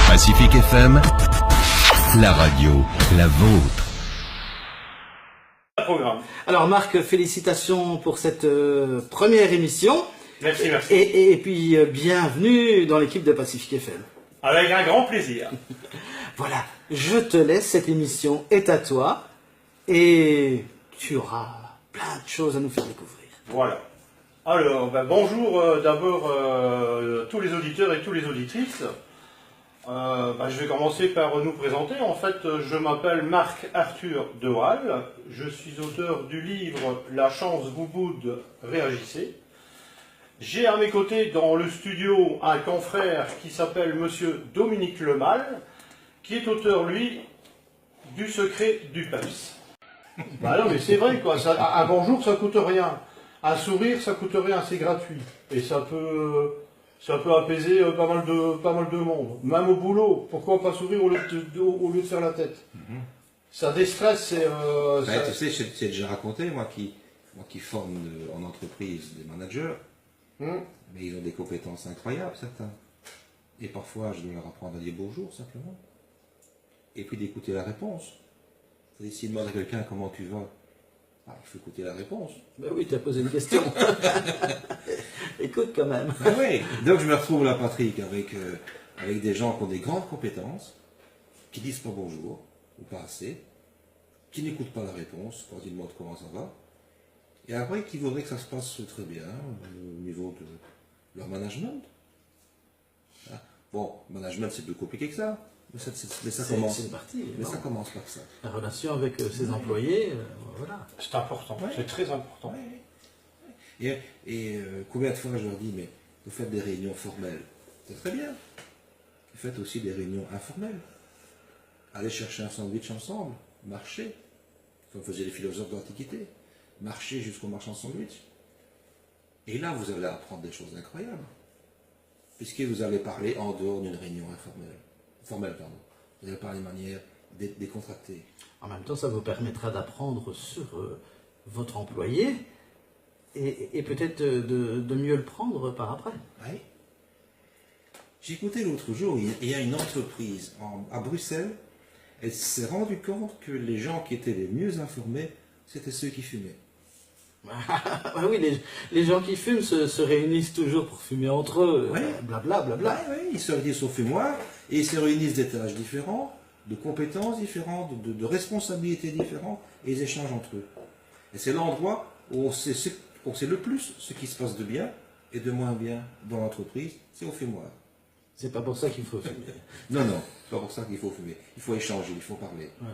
Pacifique FM, la radio, la vôtre. Alors Marc, félicitations pour cette première émission. Merci, merci. Et puis bienvenue dans l'équipe de Pacifique FM. Avec un grand plaisir. Voilà, je te laisse, cette émission est à toi et tu auras plein de choses à nous faire découvrir. Voilà. Alors, bonjour d'abord tous les auditeurs et toutes les auditrices. Je vais commencer par nous présenter. En fait, je m'appelle Marc Arthur de Waal. Je suis auteur du livre La chance vous boude, réagissez. J'ai à mes côtés dans le studio un confrère qui s'appelle Monsieur Dominique Lemal, qui est auteur, lui, du secret du PEPS. Non, mais c'est vrai, quoi. Un bonjour, ça coûte rien. Un sourire, ça coûte rien, c'est gratuit. Et ça peut apaiser pas mal de monde. Même au boulot, pourquoi pas sourire au lieu de faire la tête. Ça déstresse. Tu sais, je t'ai déjà raconté, moi qui forme en entreprise des managers, mais ils ont des compétences incroyables, certains. Et parfois, je dois leur apprendre à dire bonjour, simplement. Et puis d'écouter la réponse. C'est-à-dire, s'ils demandent à quelqu'un comment tu vas, il faut écouter la réponse. Ben oui, tu as posé une question. Écoute quand même. Ben oui. Donc je me retrouve là, Patrick, avec des gens qui ont des grandes compétences, qui disent pas bonjour, ou pas assez, qui n'écoutent pas la réponse quand ils demandent comment ça va, et après qui voudraient que ça se passe très bien au niveau de leur management. Bon, management c'est plus compliqué que ça. Mais ça commence. C'est une partie. Mais ça commence par ça. La relation avec ses employés, voilà. C'est important, c'est très important. Et combien de fois je leur dis, mais vous faites des réunions formelles, c'est très bien. Vous faites aussi des réunions informelles. Allez chercher un sandwich ensemble, marcher, comme faisaient les philosophes de l'Antiquité. Marcher jusqu'au marchand de sandwich. Et là, vous allez apprendre des choses incroyables. Puisque vous allez parler en dehors d'une réunion informelle. Vous allez parler de manière décontractée. En même temps, ça vous permettra d'apprendre sur votre employé et peut-être de mieux le prendre par après. Oui. J'ai écouté l'autre jour, il y a une entreprise à Bruxelles, elle s'est rendue compte que les gens qui étaient les mieux informés, c'était ceux qui fumaient. Oui, les gens qui fument se réunissent toujours pour fumer entre eux, blablabla. Oui, ils se réunissent au fumoir et ils se réunissent des tâches différentes, de compétences différentes, de responsabilités différentes, et ils échangent entre eux. Et c'est l'endroit où on sait le plus ce qui se passe de bien et de moins bien dans l'entreprise, c'est au fumoir. C'est pas pour ça qu'il faut fumer. Non, c'est pas pour ça qu'il faut fumer. Il faut échanger, il faut parler. Voilà.